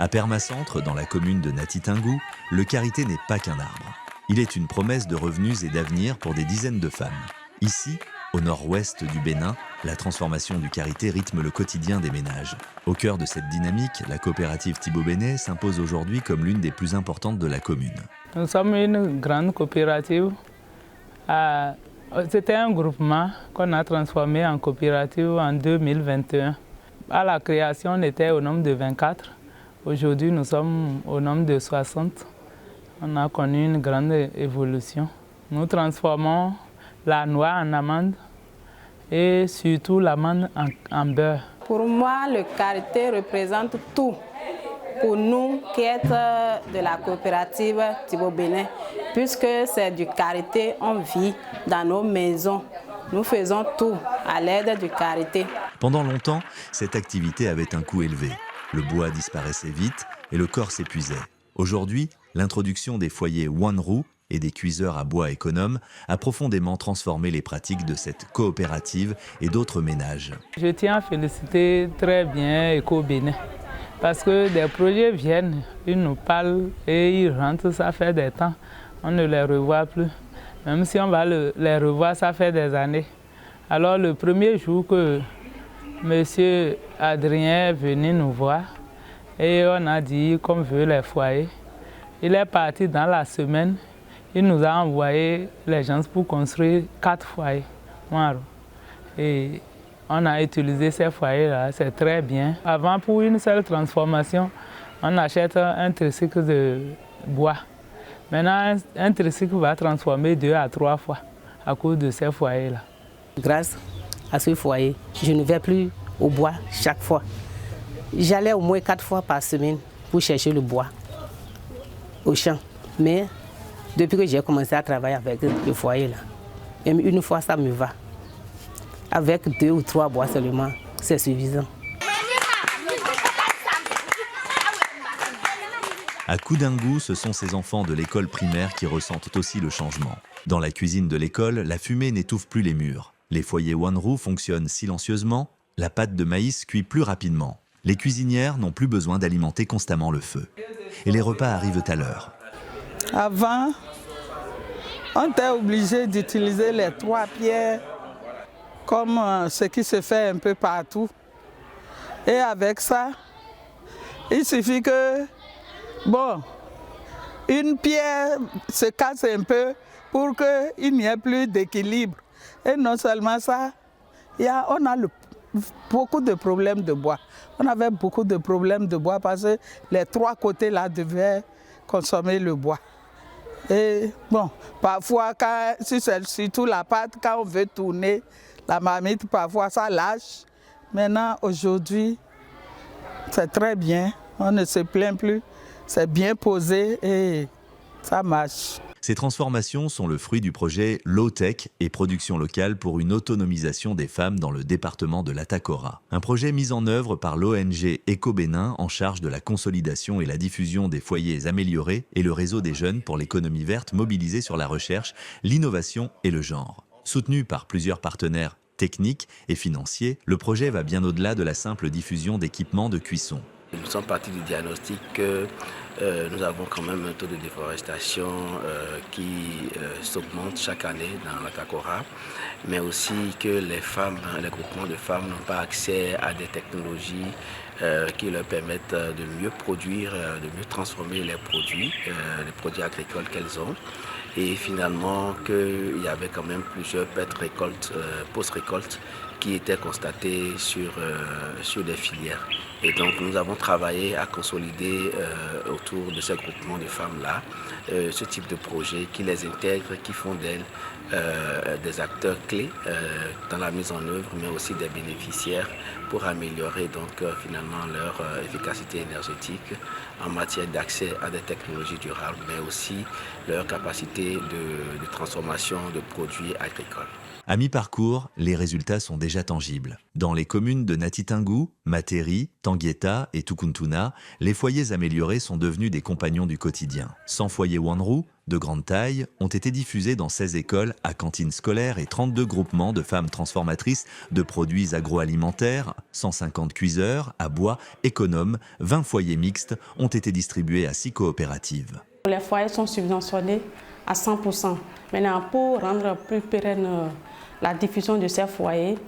À Permacentre, dans la commune de Natitingou, le karité n'est pas qu'un arbre. Il est une promesse de revenus et d'avenir pour des dizaines de femmes. Ici, au nord-ouest du Bénin, la transformation du karité rythme le quotidien des ménages. Au cœur de cette dynamique, la coopérative Thibaut Bénet s'impose aujourd'hui comme l'une des plus importantes de la commune. Nous sommes une grande coopérative. C'était un groupement qu'on a transformé en coopérative en 2021. À la création, on était au nombre de 24. Aujourd'hui, nous sommes au nombre de 60. On a connu une grande évolution. Nous transformons la noix en amande et surtout l'amande en beurre. Pour moi, le karité représente tout. Pour nous qui sommes de la coopérative Thibaut Bénet, puisque c'est du karité, on vit dans nos maisons. Nous faisons tout à l'aide du karité. Pendant longtemps, cette activité avait un coût élevé. Le bois disparaissait vite et le corps s'épuisait. Aujourd'hui, l'introduction des foyers Wanroo et des cuiseurs à bois économes a profondément transformé les pratiques de cette coopérative et d'autres ménages. Je tiens à féliciter très bien Eco Bénin parce que des projets viennent, ils nous parlent et ils rentrent, ça fait des temps. On ne les revoit plus. Même si on va les revoir, ça fait des années. Alors le premier jour que M. Adrien est venu nous voir et on a dit qu'on veut les foyers. Il est parti dans la semaine, il nous a envoyé les gens pour construire 4 foyers. Et on a utilisé ces foyers-là, c'est très bien. Avant, pour une seule transformation, on achète un tricycle de bois. Maintenant, un tricycle va transformer 2 à 3 fois à cause de ces foyers-là. Grâce à ce foyer, je ne vais plus au bois chaque fois. J'allais au moins 4 fois par semaine pour chercher le bois au champ. Mais depuis que j'ai commencé à travailler avec le foyer, là, même une fois ça me va. Avec 2 ou 3 bois seulement, c'est suffisant. À Koudingou, ce sont ces enfants de l'école primaire qui ressentent aussi le changement. Dans la cuisine de l'école, la fumée n'étouffe plus les murs. Les foyers Wanroo fonctionnent silencieusement, la pâte de maïs cuit plus rapidement. Les cuisinières n'ont plus besoin d'alimenter constamment le feu. Et les repas arrivent à l'heure. Avant, on était obligé d'utiliser les 3 pierres comme ce qui se fait un peu partout. Et avec ça, il suffit que, une pierre se casse un peu pour qu'il n'y ait plus d'équilibre. Et non seulement ça, on a beaucoup de problèmes de bois. On avait beaucoup de problèmes de bois parce que les 3 côtés là devaient consommer le bois. Et parfois, si c'est surtout la pâte, quand on veut tourner la marmite, parfois ça lâche. Maintenant, aujourd'hui, c'est très bien. On ne se plaint plus. C'est bien posé et ça marche. Ces transformations sont le fruit du projet Low Tech et production locale pour une autonomisation des femmes dans le département de l'Atakora. Un projet mis en œuvre par l'ONG Eco Bénin en charge de la consolidation et la diffusion des foyers améliorés et le réseau des jeunes pour l'économie verte mobilisé sur la recherche, l'innovation et le genre. Soutenu par plusieurs partenaires techniques et financiers, le projet va bien au-delà de la simple diffusion d'équipements de cuisson. Nous sommes partis du diagnostic que nous avons quand même un taux de déforestation qui s'augmente chaque année dans l'Atakora, mais aussi que les femmes, les groupements de femmes n'ont pas accès à des technologies qui leur permettent de mieux produire, de mieux transformer les produits agricoles qu'elles ont. Et finalement qu'il y avait quand même plusieurs pertes récoltes, post-récolte qui étaient constatées sur des filières. Et donc nous avons travaillé à consolider autour de ces groupements de femmes-là ce type de projet qui les intègre, qui font d'elles des acteurs clés dans la mise en œuvre, mais aussi des bénéficiaires pour améliorer donc finalement leur efficacité énergétique en matière d'accès à des technologies durables, mais aussi leur capacité de transformation de produits agricoles. À mi-parcours, les résultats sont déjà tangibles. Dans les communes de Natitingou, Materi, Tangueta et Tukuntuna, les foyers améliorés sont devenus des compagnons du quotidien. 100 foyers Wanru, de grande taille, ont été diffusés dans 16 écoles à cantines scolaires et 32 groupements de femmes transformatrices de produits agroalimentaires, 150 cuiseurs à bois économes, 20 foyers mixtes ont été distribués à 6 coopératives. Les foyers sont subventionnés à 100%. Maintenant, pour rendre plus pérenne la diffusion de ces foyers,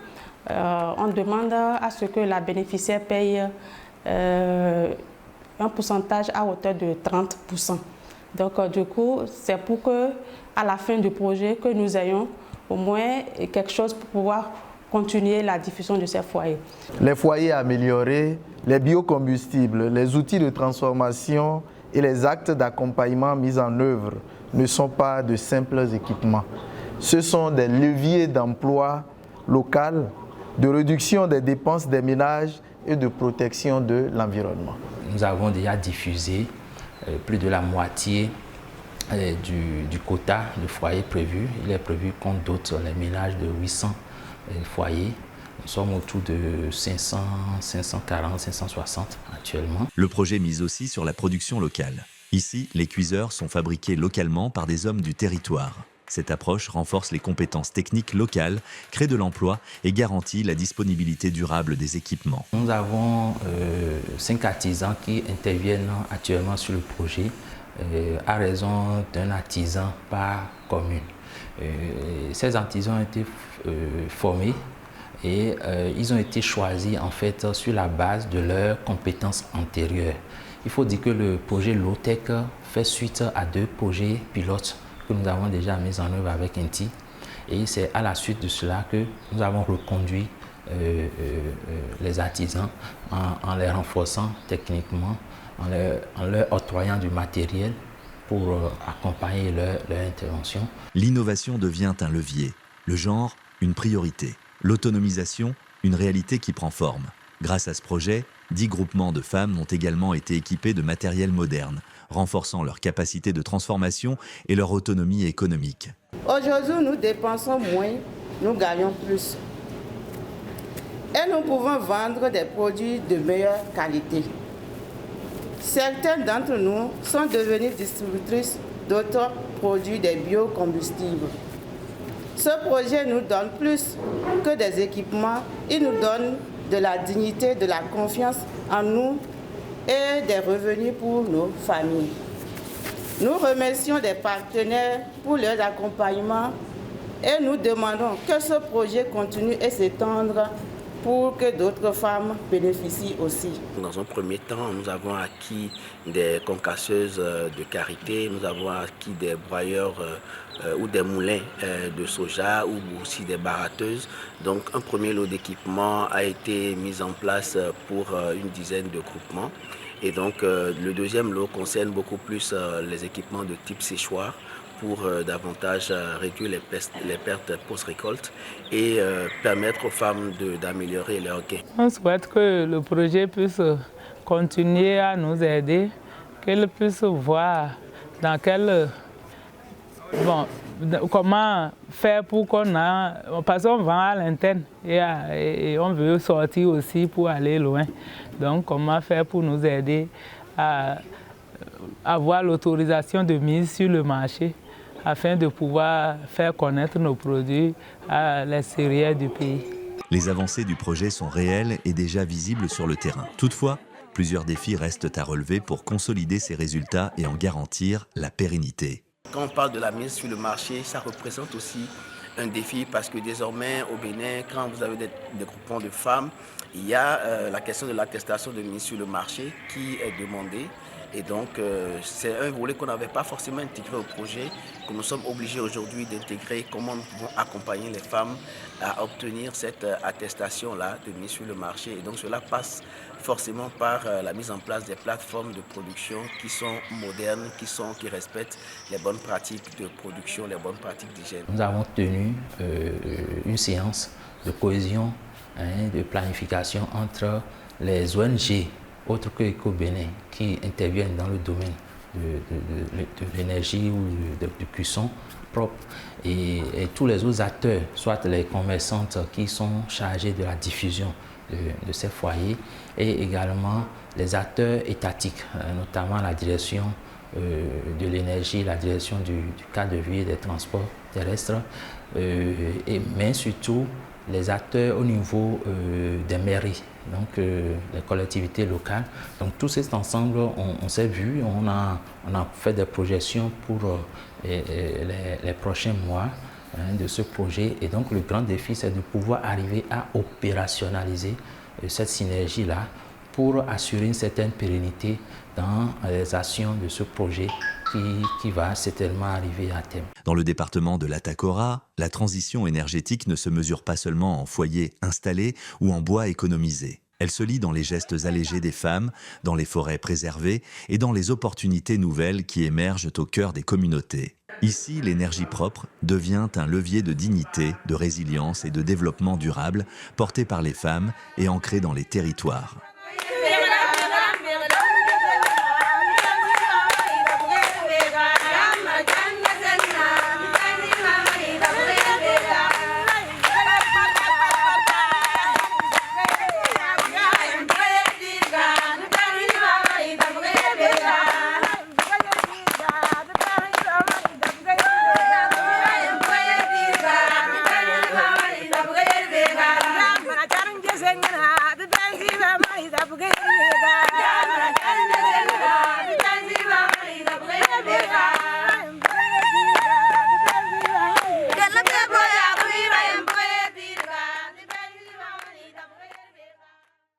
on demande à ce que la bénéficiaire paye un pourcentage à hauteur de 30%. Donc du coup, c'est pour que, à la fin du projet, que nous ayons au moins quelque chose pour pouvoir continuer la diffusion de ces foyers. Les foyers améliorés, les biocombustibles, les outils de transformation et les actes d'accompagnement mis en œuvre ne sont pas de simples équipements. Ce sont des leviers d'emploi local, de réduction des dépenses des ménages et de protection de l'environnement. Nous avons déjà diffusé plus de la moitié du quota de foyers prévu. Il est prévu qu'on dote les ménages de 800 foyers. Nous sommes autour de 500, 540, 560 actuellement. Le projet mise aussi sur la production locale. Ici, les cuiseurs sont fabriqués localement par des hommes du territoire. Cette approche renforce les compétences techniques locales, crée de l'emploi et garantit la disponibilité durable des équipements. Nous avons 5 artisans qui interviennent actuellement sur le projet à raison d'un artisan par commune. Ces artisans ont été formés et ils ont été choisis en fait sur la base de leurs compétences antérieures. Il faut dire que le projet Low-Tech fait suite à 2 projets pilotes que nous avons déjà mis en œuvre avec Inti. Et c'est à la suite de cela que nous avons reconduit les artisans en les renforçant techniquement, en leur octroyant du matériel pour accompagner leur intervention. L'innovation devient un levier, le genre une priorité, l'autonomisation une réalité qui prend forme. Grâce à ce projet, 10 groupements de femmes ont également été équipés de matériel moderne, renforçant leur capacité de transformation et leur autonomie économique. Aujourd'hui, nous dépensons moins, nous gagnons plus. Et nous pouvons vendre des produits de meilleure qualité. Certains d'entre nous sont devenus distributrices d'autres produits des biocombustibles. Ce projet nous donne plus que des équipements, il nous donne de la dignité, de la confiance en nous et des revenus pour nos familles. Nous remercions des partenaires pour leur accompagnement et nous demandons que ce projet continue et s'étende pour que d'autres femmes bénéficient aussi. Dans un premier temps, nous avons acquis des concasseuses de karité, nous avons acquis des broyeurs ou des moulins de soja ou aussi des baratteuses. Donc un premier lot d'équipements a été mis en place pour une dizaine de groupements. Et donc le deuxième lot concerne beaucoup plus les équipements de type séchoir pour davantage réduire les pertes post-récolte et permettre aux femmes d'améliorer leurs gains. On souhaite que le projet puisse continuer à nous aider, qu'elle puisse voir dans quel... comment faire pour qu'on a... Parce qu'on vend à l'interne et on veut sortir aussi pour aller loin. Donc comment faire pour nous aider à avoir l'autorisation de mise sur le marché afin de pouvoir faire connaître nos produits à l'extérieur du pays. Les avancées du projet sont réelles et déjà visibles sur le terrain. Toutefois, plusieurs défis restent à relever pour consolider ces résultats et en garantir la pérennité. Quand on parle de la mise sur le marché, ça représente aussi un défi parce que désormais au Bénin, quand vous avez des groupements de femmes, il y a la question de l'attestation de mise sur le marché qui est demandée. Et donc, c'est un volet qu'on n'avait pas forcément intégré au projet, que nous sommes obligés aujourd'hui d'intégrer, comment nous pouvons accompagner les femmes à obtenir cette attestation-là de mise sur le marché. Et donc, cela passe forcément par la mise en place des plateformes de production qui sont modernes, qui respectent les bonnes pratiques de production, les bonnes pratiques d'hygiène. Nous avons tenu une séance de cohésion, de planification entre les ONG, autres que EcoBénin, qui interviennent dans le domaine de l'énergie ou de cuisson propre et tous les autres acteurs, soit les commerçantes qui sont chargés de la diffusion de ces foyers, et également les acteurs étatiques, notamment la direction de l'énergie, la direction du cadre de vie et des transports terrestres, mais surtout les acteurs au niveau des mairies, donc les collectivités locales. Donc tout cet ensemble, on s'est vu, on a fait des projections pour les prochains mois de ce projet. Et donc le grand défi, c'est de pouvoir arriver à opérationnaliser cette synergie-là pour assurer une certaine pérennité dans les actions de ce projet qui va certainement arriver à terme. Dans le département de l'Atakora, la transition énergétique ne se mesure pas seulement en foyers installés ou en bois économisé. Elle se lie dans les gestes allégés des femmes, dans les forêts préservées et dans les opportunités nouvelles qui émergent au cœur des communautés. Ici, l'énergie propre devient un levier de dignité, de résilience et de développement durable porté par les femmes et ancré dans les territoires.